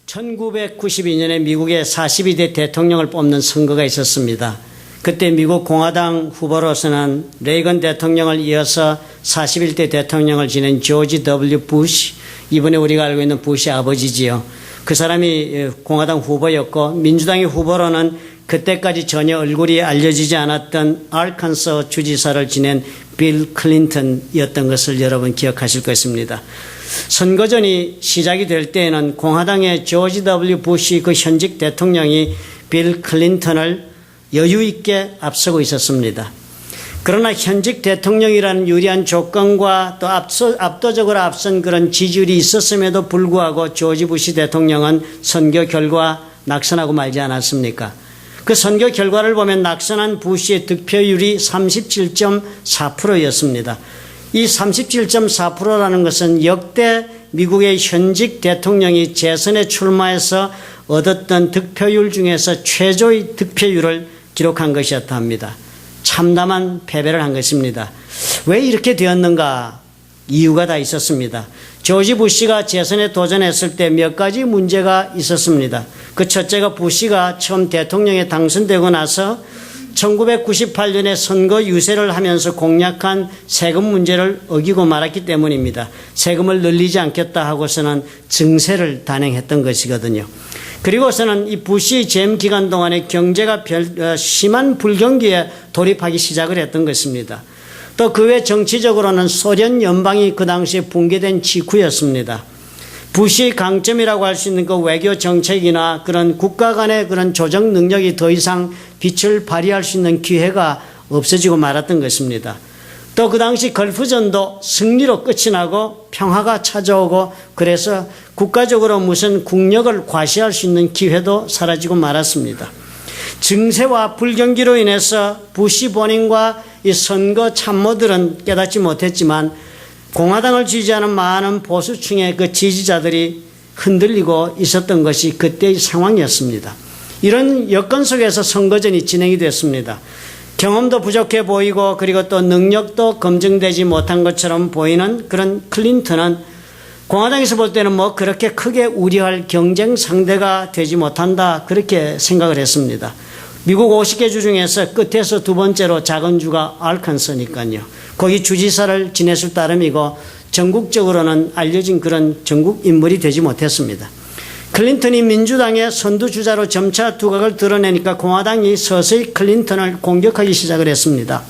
1992년에 미국의 42대 대통령을 뽑는 선거가 있었습니다. 그때 미국 공화당 후보로서는 레이건 대통령을 이어서 41대 대통령을 지낸 조지 W. 부시, 이번에 우리가 알고 있는 부시 아버지지요. 그 사람이 공화당 후보였고, 민주당의 후보로는 그때까지 전혀 얼굴이 알려지지 않았던 아르칸소 주지사를 지낸 빌 클린턴이었던 것을 여러분 기억하실 것입니다. 선거전이 시작이 될 때에는 공화당의 조지 W. 부시 그 현직 대통령이 빌 클린턴을 여유 있게 앞서고 있었습니다. 그러나 현직 대통령이라는 유리한 조건과 또 압도적으로 앞선 그런 지지율이 있었음에도 불구하고 조지 부시 대통령은 선거 결과 낙선하고 말지 않았습니까? 그 선거 결과를 보면 낙선한 부시의 득표율이 37.4%였습니다. 이 37.4%라는 것은 역대 미국의 현직 대통령이 재선에 출마해서 얻었던 득표율 중에서 최저의 득표율을 기록한 것이었다 합니다. 참담한 패배를 한 것입니다. 왜 이렇게 되었는가? 이유가 다 있었습니다. 조지 부시가 재선에 도전했을 때 몇 가지 문제가 있었습니다. 그 첫째가 부시가 처음 대통령에 당선되고 나서 1998년에 선거 유세를 하면서 공약한 세금 문제를 어기고 말았기 때문입니다. 세금을 늘리지 않겠다 하고서는 증세를 단행했던 것이거든요. 그리고서는 이 부시 재임 기간 동안에 경제가 심한 불경기에 돌입하기 시작을 했던 것입니다. 또 그 외 정치적으로는 소련 연방이 그 당시에 붕괴된 직후였습니다. 부시의 강점이라고 할 수 있는 그 외교 정책이나 그런 국가 간의 그런 조정 능력이 더 이상 빛을 발휘할 수 있는 기회가 없어지고 말았던 것입니다. 또 그 당시 걸프전도 승리로 끝이 나고 평화가 찾아오고 그래서 국가적으로 무슨 국력을 과시할 수 있는 기회도 사라지고 말았습니다. 증세와 불경기로 인해서 부시 본인과 이 선거 참모들은 깨닫지 못했지만 공화당을 지지하는 많은 보수층의 그 지지자들이 흔들리고 있었던 것이 그때의 상황이었습니다. 이런 여건 속에서 선거전이 진행이 됐습니다. 경험도 부족해 보이고 그리고 또 능력도 검증되지 못한 것처럼 보이는 그런 클린턴은 공화당에서 볼 때는 뭐 그렇게 크게 우려할 경쟁 상대가 되지 못한다 그렇게 생각을 했습니다. 미국 50개 주 중에서 끝에서 두 번째로 작은 주가 아르칸소니까요. 거기 주지사를 지냈을 따름이고 전국적으로는 알려진 그런 전국 인물이 되지 못했습니다. 클린턴이 민주당의 선두주자로 점차 두각을 드러내니까 공화당이 서서히 클린턴을 공격하기 시작을 했습니다.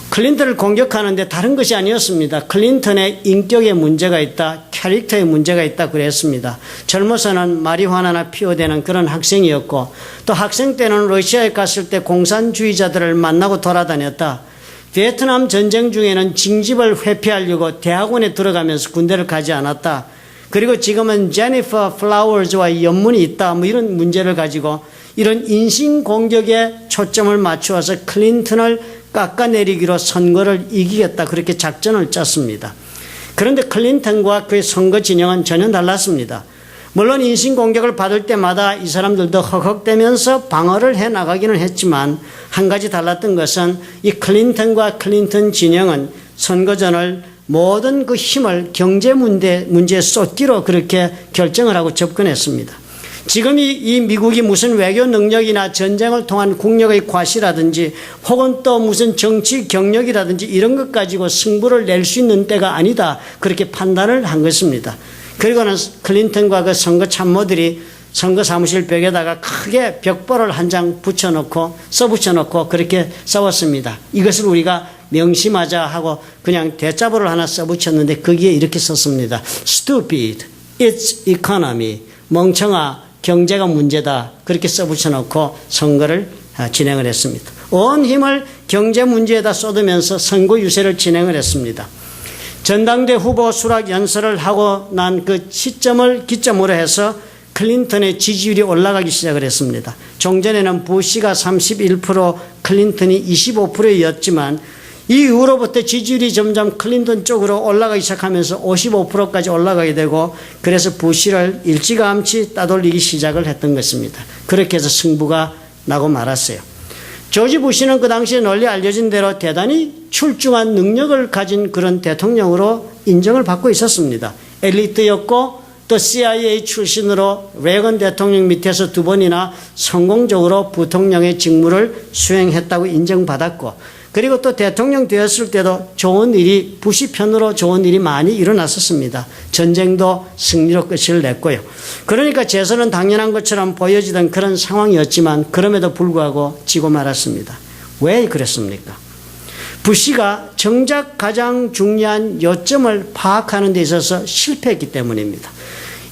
클린턴을 공격하는데 다른 것이 아니었습니다. 클린턴의 인격에 문제가 있다, 캐릭터에 문제가 있다 그랬습니다. 젊어서는 마리화나나 피워대는 그런 학생이었고 또 학생 때는 러시아에 갔을 때 공산주의자들을 만나고 돌아다녔다. 베트남 전쟁 중에는 징집을 회피하려고 대학원에 들어가면서 군대를 가지 않았다. 그리고 지금은 제니퍼 플라워즈와 연문이 있다. 뭐 이런 문제를 가지고 이런 인신공격에 초점을 맞추어서 클린턴을 깎아내리기로 선거를 이기겠다. 그렇게 작전을 짰습니다. 그런데 클린턴과 그의 선거 진영은 전혀 달랐습니다. 물론 인신공격을 받을 때마다 이 사람들도 헉헉대면서 방어를 해나가기는 했지만 한 가지 달랐던 것은 이 클린턴과 클린턴 진영은 선거전을 모든 그 힘을 경제 문제에 쏟기로 그렇게 결정을 하고 접근했습니다. 지금 이 미국이 무슨 외교 능력이나 전쟁을 통한 국력의 과시라든지 혹은 또 무슨 정치 경력이라든지 이런 것 가지고 승부를 낼 수 있는 때가 아니다. 그렇게 판단을 한 것입니다. 그리고는 클린턴과 그 선거 참모들이 선거 사무실 벽에다가 크게 벽보를 한 장 써붙여놓고 그렇게 싸웠습니다. 이것을 우리가 명심하자 하고 그냥 대자보를 하나 써붙였는데 거기에 이렇게 썼습니다. Stupid, it's economy. 멍청아, 경제가 문제다. 그렇게 써붙여놓고 선거를 진행을 했습니다. 온 힘을 경제 문제에다 쏟으면서 선거 유세를 진행을 했습니다. 전당대 후보 수락 연설을 하고 난 그 시점을 기점으로 해서 클린턴의 지지율이 올라가기 시작을 했습니다. 종전에는 부시가 31%, 클린턴이 25%였지만 이 이후로부터 지지율이 점점 클린턴 쪽으로 올라가기 시작하면서 55%까지 올라가게 되고 그래서 부시를 일찌감치 따돌리기 시작을 했던 것입니다. 그렇게 해서 승부가 나고 말았어요. 조지 부시는 그 당시에 널리 알려진 대로 대단히 출중한 능력을 가진 그런 대통령으로 인정을 받고 있었습니다. 엘리트였고 또 CIA 출신으로 레이건 대통령 밑에서 2번이나 성공적으로 부통령의 직무를 수행했다고 인정받았고, 그리고 또 대통령 되었을 때도 좋은 일이, 부시 편으로 좋은 일이 많이 일어났었습니다. 전쟁도 승리로 끝을 냈고요. 그러니까 재선은 당연한 것처럼 보여지던 그런 상황이었지만 그럼에도 불구하고 지고 말았습니다. 왜 그랬습니까? 부시가 정작 가장 중요한 요점을 파악하는 데 있어서 실패했기 때문입니다.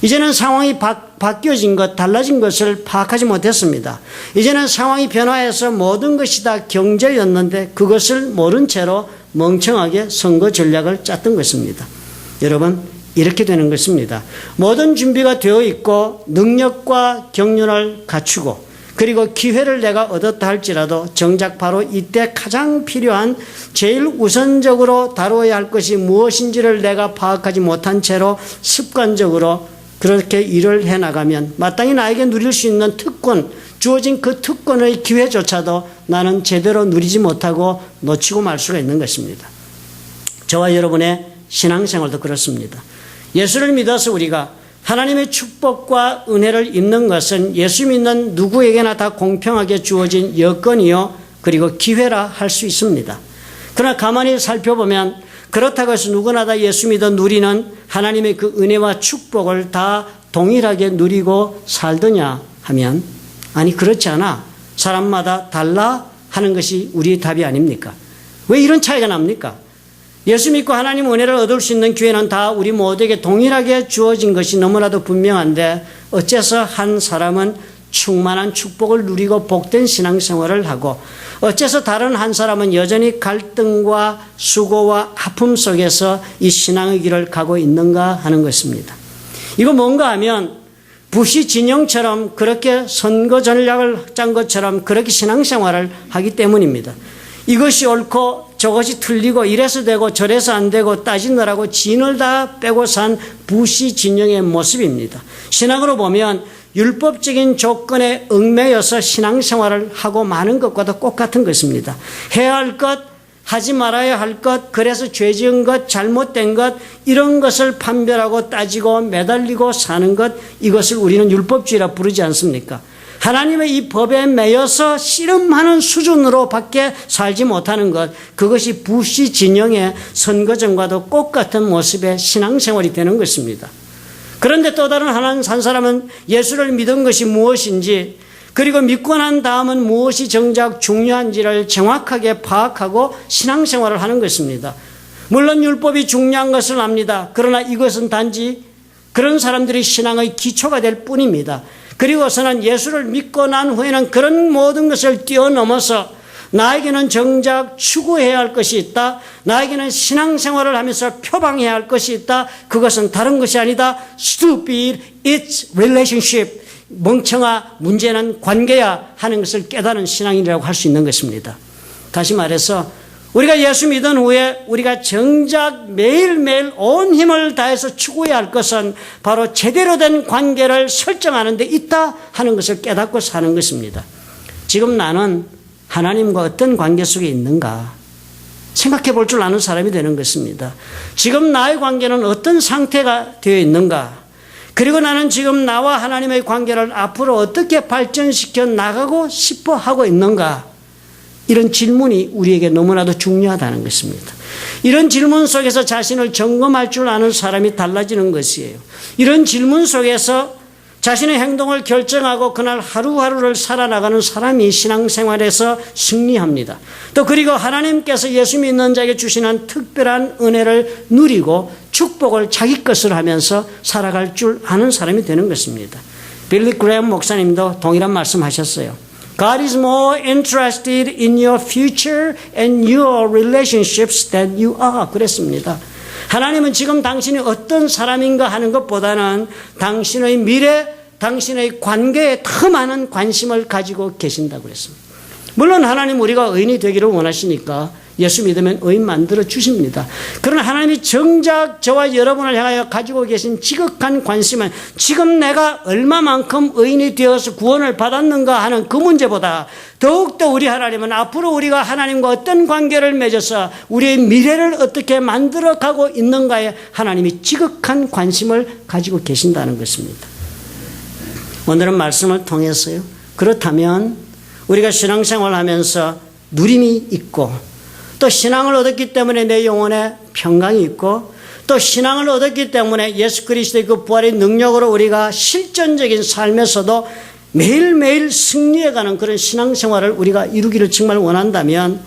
이제는 상황이 바뀌어진 것, 달라진 것을 파악하지 못했습니다. 이제는 상황이 변화해서 모든 것이 다 경제였는데 그것을 모른 채로 멍청하게 선거 전략을 짰던 것입니다. 여러분, 이렇게 되는 것입니다. 모든 준비가 되어 있고 능력과 경륜을 갖추고 그리고 기회를 내가 얻었다 할지라도 정작 바로 이때 가장 필요한 제일 우선적으로 다루어야 할 것이 무엇인지를 내가 파악하지 못한 채로 습관적으로 그렇게 일을 해나가면 마땅히 나에게 누릴 수 있는 특권, 주어진 그 특권의 기회조차도 나는 제대로 누리지 못하고 놓치고 말 수가 있는 것입니다. 저와 여러분의 신앙생활도 그렇습니다. 예수를 믿어서 우리가 하나님의 축복과 은혜를 입는 것은 예수 믿는 누구에게나 다 공평하게 주어진 여건이요 그리고 기회라 할 수 있습니다. 그러나 가만히 살펴보면 그렇다고 해서 누구나 다 예수 믿어 누리는 하나님의 그 은혜와 축복을 다 동일하게 누리고 살더냐 하면 아니 그렇지 않아. 사람마다 달라 하는 것이 우리의 답이 아닙니까? 왜 이런 차이가 납니까? 예수 믿고 하나님 은혜를 얻을 수 있는 기회는 다 우리 모두에게 동일하게 주어진 것이 너무나도 분명한데 어째서 한 사람은 충만한 축복을 누리고 복된 신앙생활을 하고 어째서 다른 한 사람은 여전히 갈등과 수고와 아픔 속에서 이 신앙의 길을 가고 있는가 하는 것입니다. 이거 뭔가 하면 부시 진영처럼 그렇게 선거 전략을 짠 것처럼 그렇게 신앙생활을 하기 때문입니다. 이것이 옳고 저것이 틀리고 이래서 되고 저래서 안 되고 따지느라고 진을 다 빼고 산 부시 진영의 모습입니다. 신앙으로 보면 율법적인 조건에 얽매여서 신앙생활을 하고 마는 것과도 똑같은 것입니다. 해야 할 것, 하지 말아야 할 것, 그래서 죄 지은 것, 잘못된 것, 이런 것을 판별하고 따지고 매달리고 사는 것, 이것을 우리는 율법주의라 부르지 않습니까? 하나님의 이 법에 매여서 씨름하는 수준으로 밖에 살지 못하는 것, 그것이 부시 진영의 선거전과도 똑같은 모습의 신앙생활이 되는 것입니다. 그런데 또 다른 한 사람은 예수를 믿은 것이 무엇인지 그리고 믿고 난 다음은 무엇이 정작 중요한지를 정확하게 파악하고 신앙생활을 하는 것입니다. 물론 율법이 중요한 것을 압니다. 그러나 이것은 단지 그런 사람들이 신앙의 기초가 될 뿐입니다. 그리고서는 예수를 믿고 난 후에는 그런 모든 것을 뛰어넘어서 나에게는 정작 추구해야 할 것이 있다. 나에게는 신앙생활을 하면서 표방해야 할 것이 있다. 그것은 다른 것이 아니다. Stupid, it's relationship. 멍청아, 문제는 관계야 하는 것을 깨달은 신앙인이라고 할 수 있는 것입니다. 다시 말해서 우리가 예수 믿은 후에 우리가 정작 매일매일 온 힘을 다해서 추구해야 할 것은 바로 제대로 된 관계를 설정하는 데 있다 하는 것을 깨닫고 사는 것입니다. 지금 나는 하나님과 어떤 관계 속에 있는가 생각해 볼 줄 아는 사람이 되는 것입니다. 지금 나의 관계는 어떤 상태가 되어 있는가, 그리고 나는 지금 나와 하나님의 관계를 앞으로 어떻게 발전시켜 나가고 싶어 하고 있는가, 이런 질문이 우리에게 너무나도 중요하다는 것입니다. 이런 질문 속에서 자신을 점검할 줄 아는 사람이 달라지는 것이에요. 이런 질문 속에서 자신의 행동을 결정하고 그날 하루하루를 살아나가는 사람이 신앙생활에서 승리합니다. 또 그리고 하나님께서 예수 믿는 자에게 주시는 특별한 은혜를 누리고 축복을 자기 것을 하면서 살아갈 줄 아는 사람이 되는 것입니다. 빌리 그레엄 목사님도 동일한 말씀하셨어요. God is more interested in your future and your relationships than you are. 그랬습니다. 하나님은 지금 당신이 어떤 사람인가 하는 것보다는 당신의 미래, 당신의 관계에 더 많은 관심을 가지고 계신다고 그랬습니다. 물론 하나님 우리가 의인이 되기를 원하시니까 예수 믿으면 의인 만들어 주십니다. 그러나 하나님이 정작 저와 여러분을 향하여 가지고 계신 지극한 관심은 지금 내가 얼마만큼 의인이 되어서 구원을 받았는가 하는 그 문제보다 더욱더 우리 하나님은 앞으로 우리가 하나님과 어떤 관계를 맺어서 우리의 미래를 어떻게 만들어가고 있는가에 하나님이 지극한 관심을 가지고 계신다는 것입니다. 오늘은 말씀을 통해서요. 그렇다면 우리가 신앙생활을 하면서 누림이 있고 또 신앙을 얻었기 때문에 내 영혼에 평강이 있고 또 신앙을 얻었기 때문에 예수 그리스도의 그 부활의 능력으로 우리가 실전적인 삶에서도 매일매일 승리해가는 그런 신앙생활을 우리가 이루기를 정말 원한다면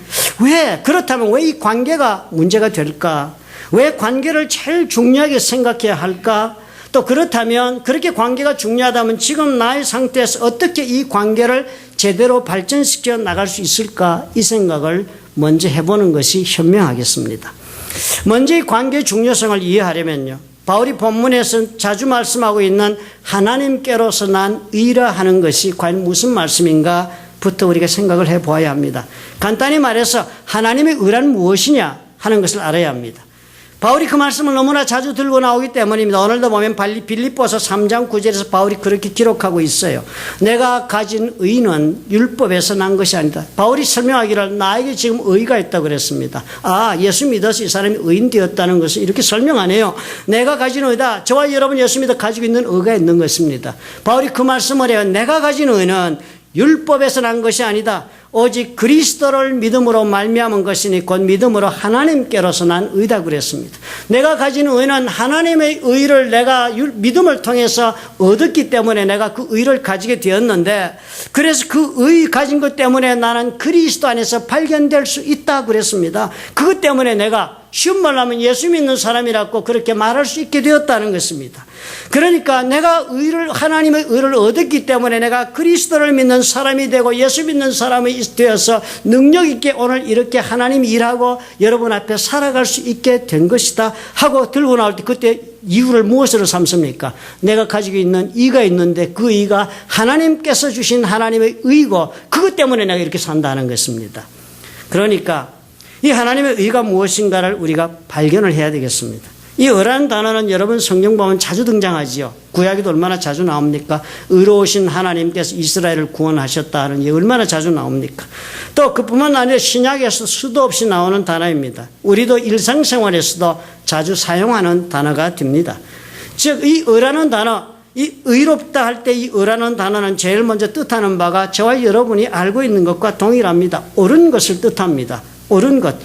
그렇다면 왜 이 관계가 문제가 될까? 왜 관계를 제일 중요하게 생각해야 할까? 또 그렇다면 그렇게 관계가 중요하다면 지금 나의 상태에서 어떻게 이 관계를 제대로 발전시켜 나갈 수 있을까? 이 생각을 먼저 해보는 것이 현명하겠습니다. 먼저 이 관계의 중요성을 이해하려면요. 바울이 본문에서 자주 말씀하고 있는 하나님께로서 난 의라 하는 것이 과연 무슨 말씀인가 부터 우리가 생각을 해보아야 합니다. 간단히 말해서 하나님의 의란 무엇이냐 하는 것을 알아야 합니다. 바울이 그 말씀을 너무나 자주 들고 나오기 때문입니다. 오늘도 보면 빌립보서 3장 9절에서 바울이 그렇게 기록하고 있어요. 내가 가진 의는 율법에서 난 것이 아니다. 바울이 설명하기를 나에게 지금 의가 있다고 그랬습니다. 예수 믿어서 이 사람이 의인 되었다는 것을 이렇게 설명 안 해요. 내가 가진 의다. 저와 여러분 예수 믿어 가지고 있는 의가 있는 것입니다. 바울이 그 말씀을 해요. 내가 가진 의는 율법에서 난 것이 아니다. 오직 그리스도를 믿음으로 말미암은 것이니 곧 믿음으로 하나님께로서 난 의다 그랬습니다. 내가 가진 의는 하나님의 의를 내가 믿음을 통해서 얻었기 때문에 내가 그 의를 가지게 되었는데 그래서 그 의 가진 것 때문에 나는 그리스도 안에서 발견될 수 있다 그랬습니다. 그것 때문에 내가 쉬운 말로 하면 예수 믿는 사람이라고 그렇게 말할 수 있게 되었다는 것입니다. 그러니까 내가 하나님의 의를 얻었기 때문에 내가 그리스도를 믿는 사람이 되고 예수 믿는 사람이 되어서 능력 있게 오늘 이렇게 하나님이 일하고 여러분 앞에 살아갈 수 있게 된 것이다 하고 들고 나올 때 그때 이유를 무엇으로 삼습니까? 내가 가지고 있는 의가 있는데 그 의가 하나님께서 주신 하나님의 의고 그것 때문에 내가 이렇게 산다는 것입니다. 그러니까 이 하나님의 의가 무엇인가를 우리가 발견을 해야 되겠습니다. 이 의라는 단어는 여러분 성경 보면 자주 등장하지요. 구약에도 얼마나 자주 나옵니까? 의로우신 하나님께서 이스라엘을 구원하셨다는 게 얼마나 자주 나옵니까? 또 그뿐만 아니라 신약에서 수도 없이 나오는 단어입니다. 우리도 일상생활에서도 자주 사용하는 단어가 됩니다. 즉 이 의라는 단어, 이 의롭다 할 때 이 의라는 단어는 제일 먼저 뜻하는 바가 저와 여러분이 알고 있는 것과 동일합니다. 옳은 것을 뜻합니다. 옳은 것.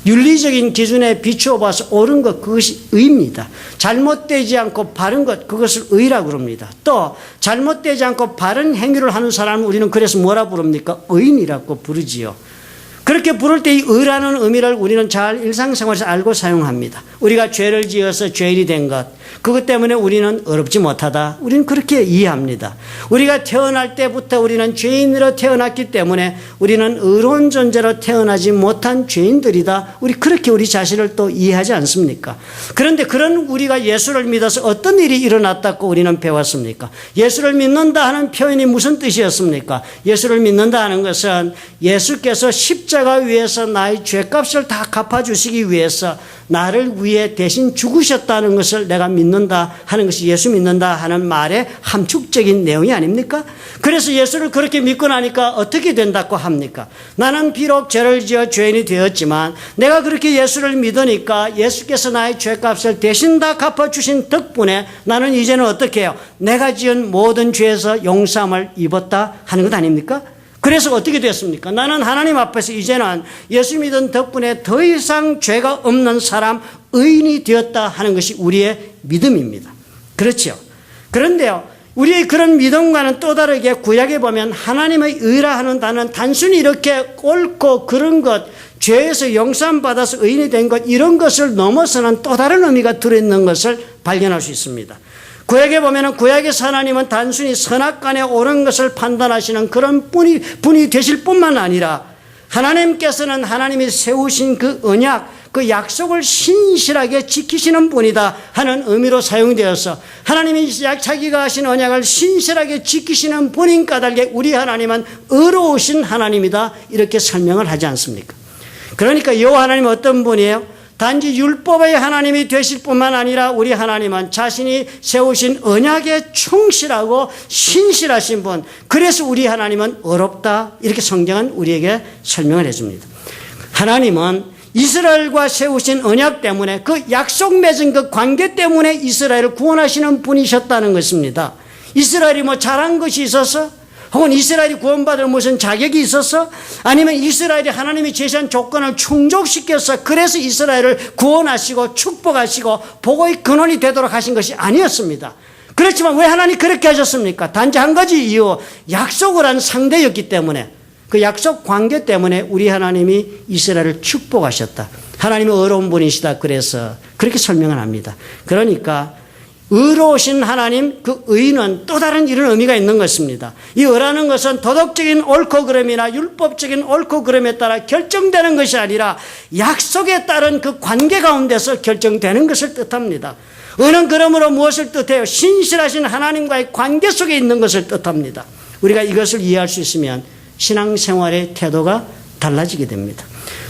윤리적인 기준에 비추어 봐서 옳은 것, 그것이 의입니다. 잘못되지 않고 바른 것, 그것을 의라고 그럽니다. 또 잘못되지 않고 바른 행위를 하는 사람은 우리는 그래서 뭐라 부릅니까? 의인이라고 부르지요. 그렇게 부를 때 이 의라는 의미를 우리는 잘 일상생활에서 알고 사용합니다. 우리가 죄를 지어서 죄인이 된 것, 그것 때문에 우리는 어렵지 못하다. 우리는 그렇게 이해합니다. 우리가 태어날 때부터 우리는 죄인으로 태어났기 때문에 우리는 의로운 존재로 태어나지 못한 죄인들이다. 그렇게 우리 자신을 또 이해하지 않습니까? 그런데 그런 우리가 예수를 믿어서 어떤 일이 일어났다고 우리는 배웠습니까? 예수를 믿는다 하는 표현이 무슨 뜻이었습니까? 예수를 믿는다 하는 것은 예수께서 십자가 위에서 나의 죄값을 다 갚아주시기 위해서 나를 위해 대신 죽으셨다는 것을 내가 믿는다 하는 것이 예수 믿는다 하는 말의 함축적인 내용이 아닙니까? 그래서 예수를 그렇게 믿고 나니까 어떻게 된다고 합니까? 나는 비록 죄를 지어 죄인이 되었지만 내가 그렇게 예수를 믿으니까 예수께서 나의 죄값을 대신 다 갚아주신 덕분에 나는 이제는 어떻게 해요? 내가 지은 모든 죄에서 용서함을 입었다 하는 것 아닙니까? 그래서 어떻게 됐습니까? 나는 하나님 앞에서 이제는 예수 믿은 덕분에 더 이상 죄가 없는 사람, 의인이 되었다 하는 것이 우리의 믿음입니다. 그렇죠? 그런데요, 우리의 그런 믿음과는 또 다르게 구약에 보면 하나님의 의라 하는 단어는 단순히 이렇게 옳고 그런 것, 죄에서 용서받아서 의인이 된 것, 이런 것을 넘어서는 또 다른 의미가 들어있는 것을 발견할 수 있습니다. 구약에 보면은 구약에서 하나님은 단순히 선악간에 옳은 것을 판단하시는 그런 분이 되실 뿐만 아니라 하나님께서는 하나님이 세우신 그 언약, 그 약속을 신실하게 지키시는 분이다 하는 의미로 사용되어서 하나님이 자기가 하신 언약을 신실하게 지키시는 분인 까닭에 우리 하나님은 의로우신 하나님이다 이렇게 설명을 하지 않습니까? 그러니까 여호와 하나님은 어떤 분이에요? 단지 율법의 하나님이 되실 뿐만 아니라 우리 하나님은 자신이 세우신 언약에 충실하고 신실하신 분. 그래서 우리 하나님은 어렵다. 이렇게 성경은 우리에게 설명을 해줍니다. 하나님은 이스라엘과 세우신 언약 때문에 그 약속 맺은 그 관계 때문에 이스라엘을 구원하시는 분이셨다는 것입니다. 이스라엘이 뭐 잘한 것이 있어서 혹은 이스라엘이 구원받을 무슨 자격이 있어서 아니면 이스라엘이 하나님이 제시한 조건을 충족시켜서 그래서 이스라엘을 구원하시고 축복하시고 복의 근원이 되도록 하신 것이 아니었습니다. 그렇지만 왜 하나님이 그렇게 하셨습니까? 단지 한 가지 이유, 약속을 한 상대였기 때문에 그 약속 관계 때문에 우리 하나님이 이스라엘을 축복하셨다. 하나님은 의로운 분이시다. 그래서 그렇게 설명을 합니다. 그러니까 의로우신 하나님, 그 의는 또 다른 이런 의미가 있는 것입니다. 이 의라는 것은 도덕적인 옳고 그름이나 율법적인 옳고 그름에 따라 결정되는 것이 아니라 약속에 따른 그 관계 가운데서 결정되는 것을 뜻합니다. 의는 그러므로 무엇을 뜻해요? 신실하신 하나님과의 관계 속에 있는 것을 뜻합니다. 우리가 이것을 이해할 수 있으면 신앙생활의 태도가 달라지게 됩니다.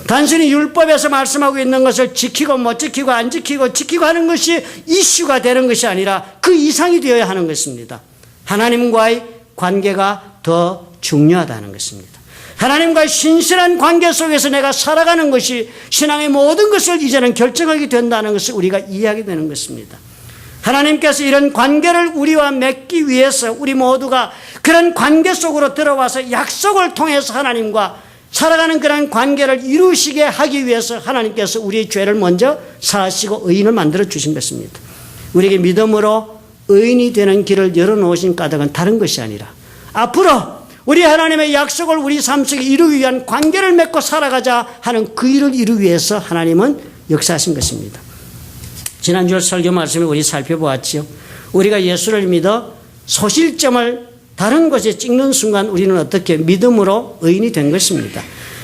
단순히 율법에서 말씀하고 있는 것을 지키고 못 지키고 안 지키고 지키고 하는 것이 이슈가 되는 것이 아니라 그 이상이 되어야 하는 것입니다. 하나님과의 관계가 더 중요하다는 것입니다. 하나님과의 신실한 관계 속에서 내가 살아가는 것이 신앙의 모든 것을 이제는 결정하게 된다는 것을 우리가 이해하게 되는 것입니다. 하나님께서 이런 관계를 우리와 맺기 위해서 우리 모두가 그런 관계 속으로 들어와서 약속을 통해서 하나님과 살아가는 그런 관계를 이루시게 하기 위해서 하나님께서 우리의 죄를 먼저 사하시고 의인을 만들어 주신 것입니다. 우리에게 믿음으로 의인이 되는 길을 열어놓으신 까닭은 다른 것이 아니라 앞으로 우리 하나님의 약속을 우리 삶 속에 이루기 위한 관계를 맺고 살아가자 하는 그 일을 이루기 위해서 하나님은 역사하신 것입니다. 지난주 설교 말씀에 우리 살펴보았죠. 우리가 예수를 믿어 소실점을 다른 것에 찍는 순간 우리는 어떻게 믿음으로 의인이 된 것입니다.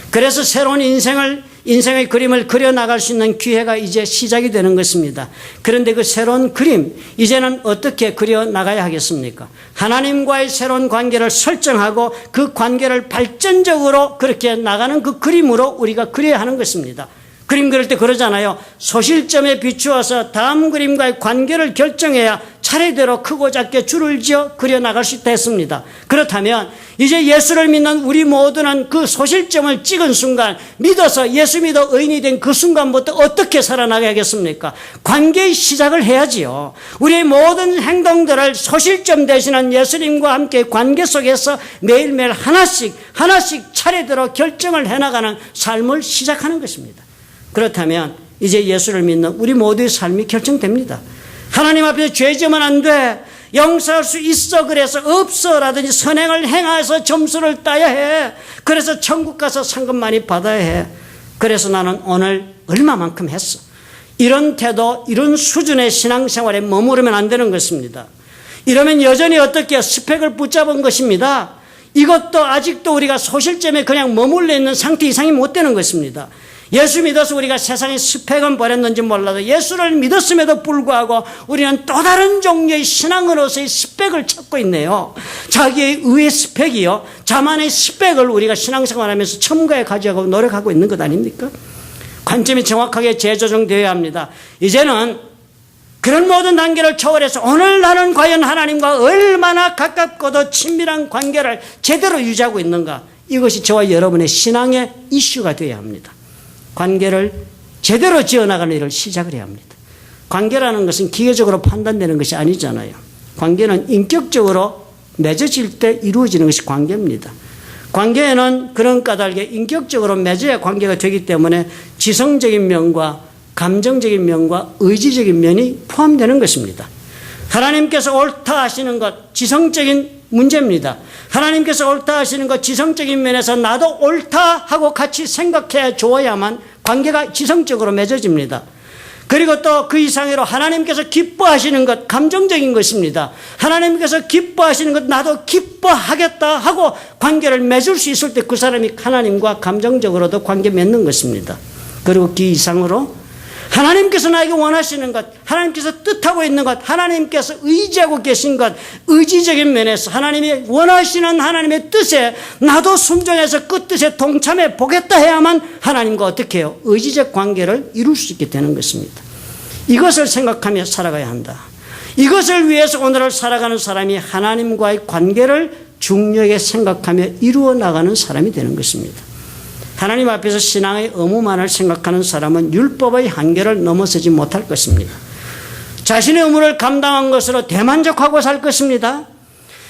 그래서 새로운 인생의 그림을 그려나갈 수 있는 기회가 이제 시작이 되는 것입니다. 그런데 그 새로운 그림, 이제는 어떻게 그려나가야 하겠습니까? 하나님과의 새로운 관계를 설정하고 그 관계를 발전적으로 그렇게 나가는 그 그림으로 우리가 그려야 하는 것입니다. 그림 그릴 때 그러잖아요. 소실점에 비추어서 다음 그림과의 관계를 결정해야 차례대로 크고 작게 줄을 지어 그려나갈 수 있다 했습니다. 그렇다면 이제 예수를 믿는 우리 모두는 그 소실점을 찍은 순간 믿어서 예수 믿어 의인이 된 그 순간부터 어떻게 살아나가야겠습니까? 관계의 시작을 해야지요. 우리의 모든 행동들을 소실점 되시는 예수님과 함께 관계 속에서 매일매일 하나씩 차례대로 결정을 해나가는 삶을 시작하는 것입니다. 그렇다면 이제 예수를 믿는 우리 모두의 삶이 결정됩니다. 하나님 앞에 죄 지으면 안 돼. 용서할 수 있어. 그래서 없어라든지 선행을 행해서 점수를 따야 해. 그래서 천국 가서 상금 많이 받아야 해. 그래서 나는 오늘 얼마만큼 했어. 이런 태도, 이런 수준의 신앙생활에 머무르면 안 되는 것입니다. 이러면 여전히 어떻게 스펙을 붙잡은 것입니다. 이것도 아직도 우리가 소실점에 그냥 머물러 있는 상태 이상이 못 되는 것입니다. 예수 믿어서 우리가 세상의 스펙은 버렸는지 몰라도 예수를 믿었음에도 불구하고 우리는 또 다른 종류의 신앙으로서의 스펙을 찾고 있네요. 자기의 의의 스펙이요, 자만의 스펙을 우리가 신앙생활하면서 첨가해 가져가고 노력하고 있는 것 아닙니까? 관점이 정확하게 재조정되어야 합니다. 이제는 그런 모든 단계를 초월해서 오늘 나는 과연 하나님과 얼마나 가깝고도 친밀한 관계를 제대로 유지하고 있는가, 이것이 저와 여러분의 신앙의 이슈가 되어야 합니다. 관계를 제대로 지어나가는 일을 시작을 해야 합니다. 관계라는 것은 기계적으로 판단되는 것이 아니잖아요. 관계는 인격적으로 맺어질 때 이루어지는 것이 관계입니다. 관계에는 그런 까닭에 인격적으로 맺어야 관계가 되기 때문에 지성적인 면과 감정적인 면과 의지적인 면이 포함되는 것입니다. 하나님께서 옳다 하시는 것, 지성적인 문제입니다. 하나님께서 옳다 하시는 것, 지성적인 면에서 나도 옳다 하고 같이 생각해 줘야만 관계가 지성적으로 맺어집니다. 그리고 또 그 이상으로 하나님께서 기뻐하시는 것, 감정적인 것입니다. 하나님께서 기뻐하시는 것, 나도 기뻐하겠다 하고 관계를 맺을 수 있을 때 그 사람이 하나님과 감정적으로도 관계 맺는 것입니다. 그리고 그 이상으로 하나님께서 나에게 원하시는 것, 하나님께서 뜻하고 있는 것, 하나님께서 의지하고 계신 것, 의지적인 면에서 하나님이 원하시는 하나님의 뜻에 나도 순종해서 그 뜻에 동참해 보겠다 해야만 하나님과 어떻게 해요? 의지적 관계를 이룰 수 있게 되는 것입니다. 이것을 생각하며 살아가야 한다. 이것을 위해서 오늘을 살아가는 사람이 하나님과의 관계를 중요하게 생각하며 이루어 나가는 사람이 되는 것입니다. 하나님 앞에서 신앙의 의무만을 생각하는 사람은 율법의 한계를 넘어서지 못할 것입니다. 자신의 의무를 감당한 것으로 대만족하고 살 것입니다.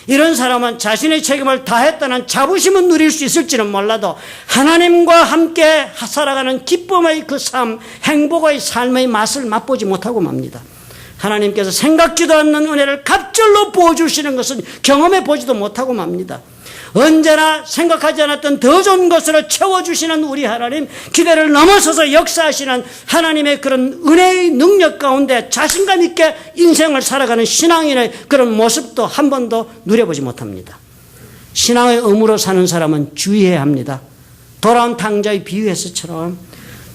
이런 사람은 자신의 책임을 다했다는 자부심은 누릴 수 있을지는 몰라도 하나님과 함께 살아가는 기쁨의 그 삶, 행복의 삶의 맛을 맛보지 못하고 맙니다. 하나님께서 생각지도 않는 은혜를 갑절로 부어주시는 것은 경험해 보지도 못하고 맙니다. 언제나 생각하지 않았던 더 좋은 것으로 채워주시는 우리 하나님, 기대를 넘어서서 역사하시는 하나님의 그런 은혜의 능력 가운데 자신감 있게 인생을 살아가는 신앙인의 그런 모습도 한 번도 누려보지 못합니다. 신앙의 의무로 사는 사람은 주의해야 합니다. 돌아온 탕자의 비유에서처럼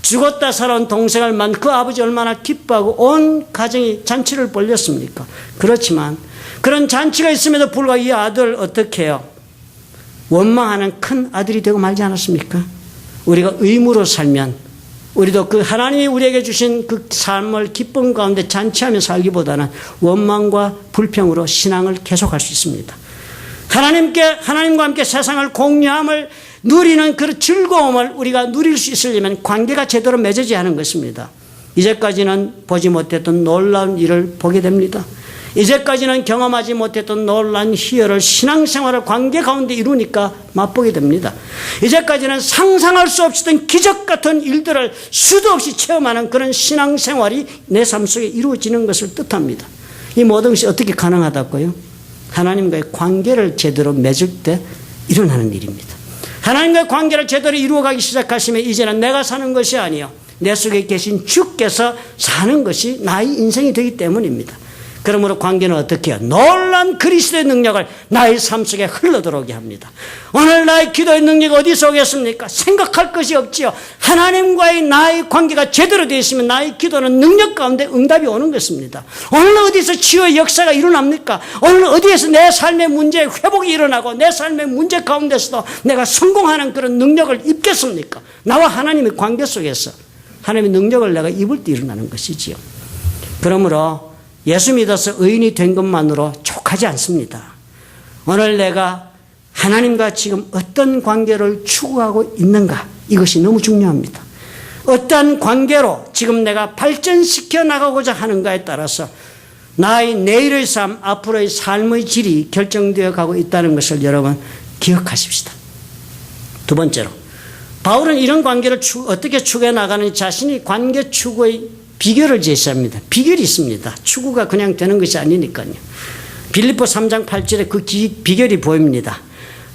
죽었다 살아온 동생을 만 그 아버지 얼마나 기뻐하고 온 가정이 잔치를 벌렸습니까? 그렇지만 그런 잔치가 있음에도 불구하고 이 아들 어떻게 해요? 원망하는 큰 아들이 되고 말지 않았습니까? 우리가 의무로 살면 우리도 그 하나님이 우리에게 주신 그 삶을 기쁨 가운데 잔치하며 살기보다는 원망과 불평으로 신앙을 계속할 수 있습니다. 하나님과 함께 세상을 공유함을 누리는 그 즐거움을 우리가 누릴 수 있으려면 관계가 제대로 맺어지지 않은 것입니다. 이제까지는 보지 못했던 놀라운 일을 보게 됩니다. 이제까지는 경험하지 못했던 놀라운 희열을 신앙생활을 관계 가운데 이루니까 맛보게 됩니다. 이제까지는 상상할 수 없었던 기적 같은 일들을 수도 없이 체험하는 그런 신앙생활이 내 삶 속에 이루어지는 것을 뜻합니다. 이 모든 것이 어떻게 가능하다고요? 하나님과의 관계를 제대로 맺을 때 일어나는 일입니다. 하나님과의 관계를 제대로 이루어가기 시작하시면 이제는 내가 사는 것이 아니요 내 속에 계신 주께서 사는 것이 나의 인생이 되기 때문입니다. 그러므로 관계는 어떻게 해요? 놀란 그리스도의 능력을 나의 삶 속에 흘러들어오게 합니다. 오늘 나의 기도의 능력이 어디서 오겠습니까? 생각할 것이 없지요. 하나님과의 나의 관계가 제대로 되어 있으면 나의 기도는 능력 가운데 응답이 오는 것입니다. 오늘 어디서 치유의 역사가 일어납니까? 오늘 어디에서 내 삶의 문제에 회복이 일어나고 내 삶의 문제 가운데서도 내가 성공하는 그런 능력을 입겠습니까? 나와 하나님의 관계 속에서 하나님의 능력을 내가 입을 때 일어나는 것이지요. 그러므로 예수 믿어서 의인이 된 것만으로 족하지 않습니다. 오늘 내가 하나님과 지금 어떤 관계를 추구하고 있는가, 이것이 너무 중요합니다. 어떤 관계로 지금 내가 발전시켜 나가고자 하는가에 따라서 나의 내일의 삶, 앞으로의 삶의 질이 결정되어 가고 있다는 것을 여러분 기억하십시다. 두 번째로, 바울은 이런 관계를 어떻게 추구해 나가는지 자신이 관계 추구의 비결을 제시합니다. 비결이 있습니다. 추구가 그냥 되는 것이 아니니까요. 빌립보 3장 8절에 그 비결이 보입니다.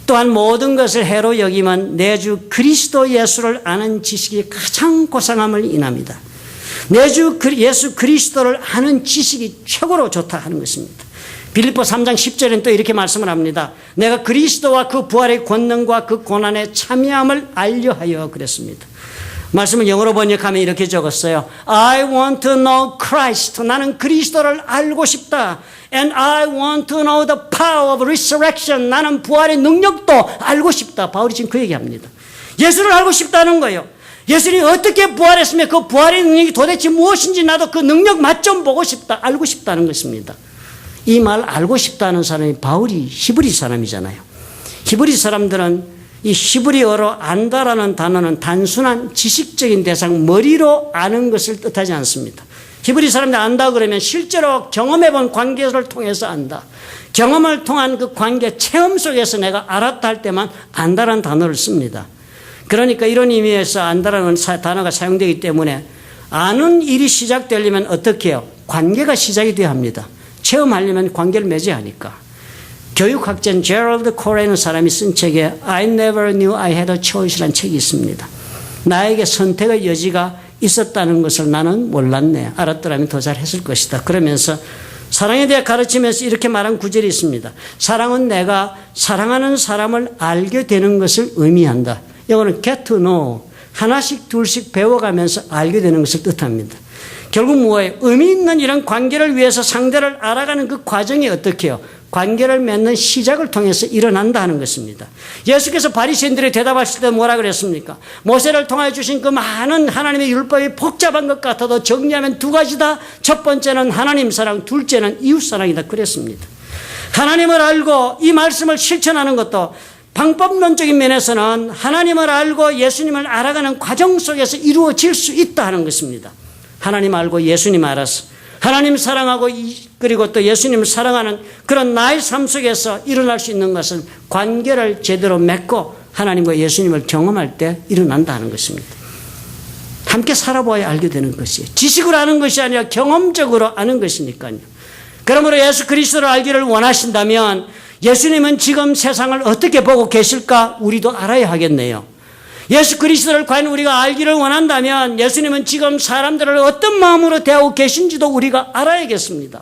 또한 모든 것을 해로 여기면 내 주 그리스도 예수를 아는 지식이 가장 고상함을 인합니다. 내 주 예수 그리스도를 아는 지식이 최고로 좋다 하는 것입니다. 빌립보 3장 10절에는 또 이렇게 말씀을 합니다. 내가 그리스도와 그 부활의 권능과 그 고난에 참여함을 알려하여 그랬습니다. 말씀을 영어로 번역하면 이렇게 적었어요. I want to know Christ. 나는 그리스도를 알고 싶다. And I want to know the power of resurrection. 나는 부활의 능력도 알고 싶다. 바울이 지금 그 얘기합니다. 예수를 알고 싶다는 거예요. 예수님이 어떻게 부활했으며 그 부활의 능력이 도대체 무엇인지 나도 그 능력 맛 좀 보고 싶다. 알고 싶다는 것입니다. 이 말 알고 싶다는 사람이 바울이 히브리 사람이잖아요. 히브리 사람들은 이 히브리어로 안다라는 단어는 단순한 지식적인 대상, 머리로 아는 것을 뜻하지 않습니다. 히브리 사람들 안다 그러면 실제로 경험해본 관계를 통해서 안다. 경험을 통한 그 관계 체험 속에서 내가 알았다 할 때만 안다라는 단어를 씁니다. 그러니까 이런 의미에서 안다라는 단어가 사용되기 때문에 아는 일이 시작되려면 어떻게 해요? 관계가 시작이 되어야 합니다. 체험하려면 관계를 맺어야 하니까. 교육학자인 제럴드 코레라는 사람이 쓴 책에 I never knew I had a choice라는 책이 있습니다. 나에게 선택의 여지가 있었다는 것을 나는 몰랐네. 알았더라면 더 잘했을 것이다. 그러면서 사랑에 대해 가르치면서 이렇게 말한 구절이 있습니다. 사랑은 내가 사랑하는 사람을 알게 되는 것을 의미한다. 이거는 get to know. 하나씩 둘씩 배워가면서 알게 되는 것을 뜻합니다. 결국 뭐예요? 의미 있는 이런 관계를 위해서 상대를 알아가는 그 과정이 어떻게 해요? 관계를 맺는 시작을 통해서 일어난다 하는 것입니다. 예수께서 바리새인들이 대답하실 때 뭐라 그랬습니까? 모세를 통하여 주신 그 많은 하나님의 율법이 복잡한 것 같아도 정리하면 두 가지다. 첫 번째는 하나님 사랑, 둘째는 이웃 사랑이다 그랬습니다. 하나님을 알고 이 말씀을 실천하는 것도 방법론적인 면에서는 하나님을 알고 예수님을 알아가는 과정 속에서 이루어질 수 있다 하는 것입니다. 하나님 알고 예수님 알아서 하나님 사랑하고 그리고 또 예수님을 사랑하는 그런 나의 삶 속에서 일어날 수 있는 것은 관계를 제대로 맺고 하나님과 예수님을 경험할 때 일어난다는 것입니다. 함께 살아봐야 알게 되는 것이에요. 지식으로 아는 것이 아니라 경험적으로 아는 것이니까요. 그러므로 예수 그리스도를 알기를 원하신다면 예수님은 지금 세상을 어떻게 보고 계실까 우리도 알아야 하겠네요. 예수 그리스도를 과연 우리가 알기를 원한다면 예수님은 지금 사람들을 어떤 마음으로 대하고 계신지도 우리가 알아야겠습니다.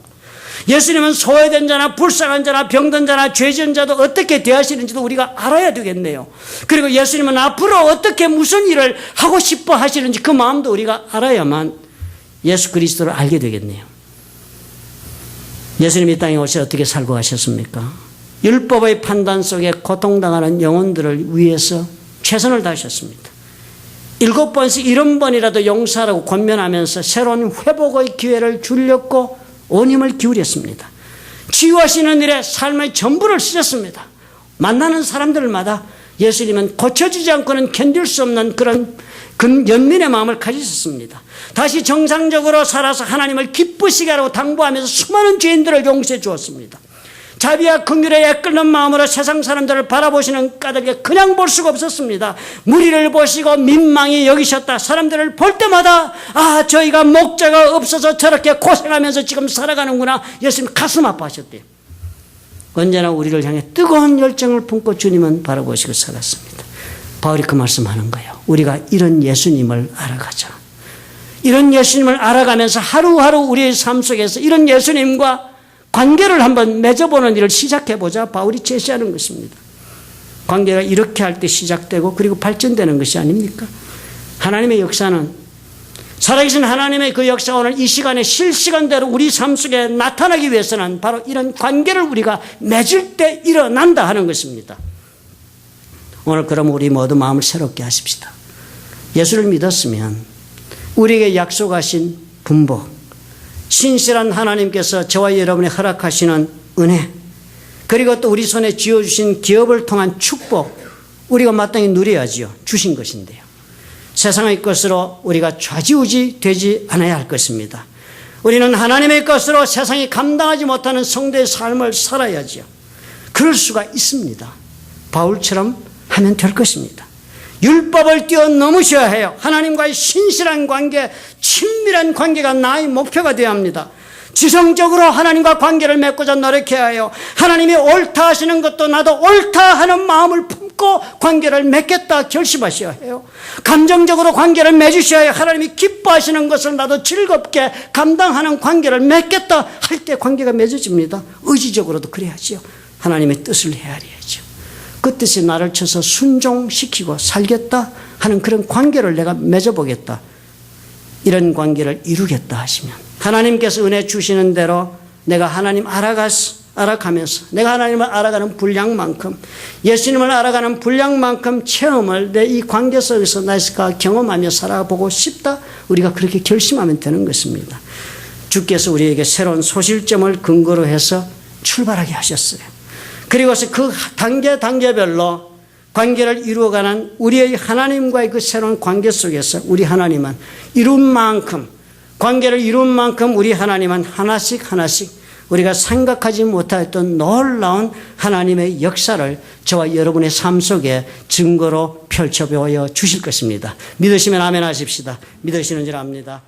예수님은 소외된 자나 불쌍한 자나 병든 자나 죄지은 자도 어떻게 대하시는지도 우리가 알아야 되겠네요. 그리고 예수님은 앞으로 어떻게 무슨 일을 하고 싶어 하시는지 그 마음도 우리가 알아야만 예수 그리스도를 알게 되겠네요. 예수님 이 땅에 오셔서 어떻게 살고 가셨습니까? 율법의 판단 속에 고통당하는 영혼들을 위해서 최선을 다하셨습니다. 7번씩 70번이라도 용서하라고 권면하면서 새로운 회복의 기회를 주려고 온 힘을 기울였습니다. 치유하시는 일에 삶의 전부를 쓰셨습니다. 만나는 사람들마다 예수님은 고쳐지지 않고는 견딜 수 없는 그런 연민의 마음을 가지셨습니다. 다시 정상적으로 살아서 하나님을 기쁘시게 하라고 당부하면서 수많은 죄인들을 용서해 주었습니다. 자비와 긍휼에 애끓는 마음으로 세상 사람들을 바라보시는 까닭에 그냥 볼 수가 없었습니다. 무리를 보시고 민망히 여기셨다. 사람들을 볼 때마다 저희가 목자가 없어서 저렇게 고생하면서 지금 살아가는구나. 예수님 가슴 아파하셨대요. 언제나 우리를 향해 뜨거운 열정을 품고 주님은 바라보시고 살았습니다. 바울이 그 말씀하는 거예요. 우리가 이런 예수님을 알아가자. 이런 예수님을 알아가면서 하루하루 우리의 삶 속에서 이런 예수님과 관계를 한번 맺어보는 일을 시작해보자. 바울이 제시하는 것입니다. 관계가 이렇게 할 때 시작되고 그리고 발전되는 것이 아닙니까? 하나님의 역사는 살아계신 하나님의 그 역사가 오늘 이 시간에 실시간대로 우리 삶 속에 나타나기 위해서는 바로 이런 관계를 우리가 맺을 때 일어난다 하는 것입니다. 오늘 그럼 우리 모두 마음을 새롭게 하십시다. 예수를 믿었으면 우리에게 약속하신 분복, 신실한 하나님께서 저와 여러분이 허락하시는 은혜, 그리고 또 우리 손에 쥐어주신 기업을 통한 축복, 우리가 마땅히 누려야지요. 주신 것인데요. 세상의 것으로 우리가 좌지우지 되지 않아야 할 것입니다. 우리는 하나님의 것으로 세상이 감당하지 못하는 성도의 삶을 살아야지요. 그럴 수가 있습니다. 바울처럼 하면 될 것입니다. 율법을 뛰어넘으셔야 해요. 하나님과의 신실한 관계, 친밀한 관계가 나의 목표가 되어야 합니다. 지성적으로 하나님과 관계를 맺고자 노력해야 해요. 하나님이 옳다 하시는 것도 나도 옳다 하는 마음을 품고 관계를 맺겠다 결심하셔야 해요. 감정적으로 관계를 맺으셔야 해요. 하나님이 기뻐하시는 것을 나도 즐겁게 감당하는 관계를 맺겠다 할 때 관계가 맺어집니다. 의지적으로도 그래야지요. 하나님의 뜻을 헤아려야죠. 그 뜻에 나를 쳐서 순종시키고 살겠다 하는 그런 관계를 내가 맺어보겠다. 이런 관계를 이루겠다 하시면 하나님께서 은혜 주시는 대로 내가 하나님 알아가면서 내가 하나님을 알아가는 분량만큼 예수님을 알아가는 분량만큼 체험을 내 이 관계 속에서 나가 경험하며 살아보고 싶다. 우리가 그렇게 결심하면 되는 것입니다. 주께서 우리에게 새로운 소실점을 근거로 해서 출발하게 하셨어요. 그리고서 그 단계별로 관계를 이루어가는 우리의 하나님과의 그 새로운 관계 속에서 우리 하나님은 이룬 만큼 관계를 이룬 만큼 우리 하나님은 하나씩 우리가 생각하지 못했던 놀라운 하나님의 역사를 저와 여러분의 삶 속에 증거로 펼쳐보여 주실 것입니다. 믿으시면 아멘 하십시다. 믿으시는 줄 압니다.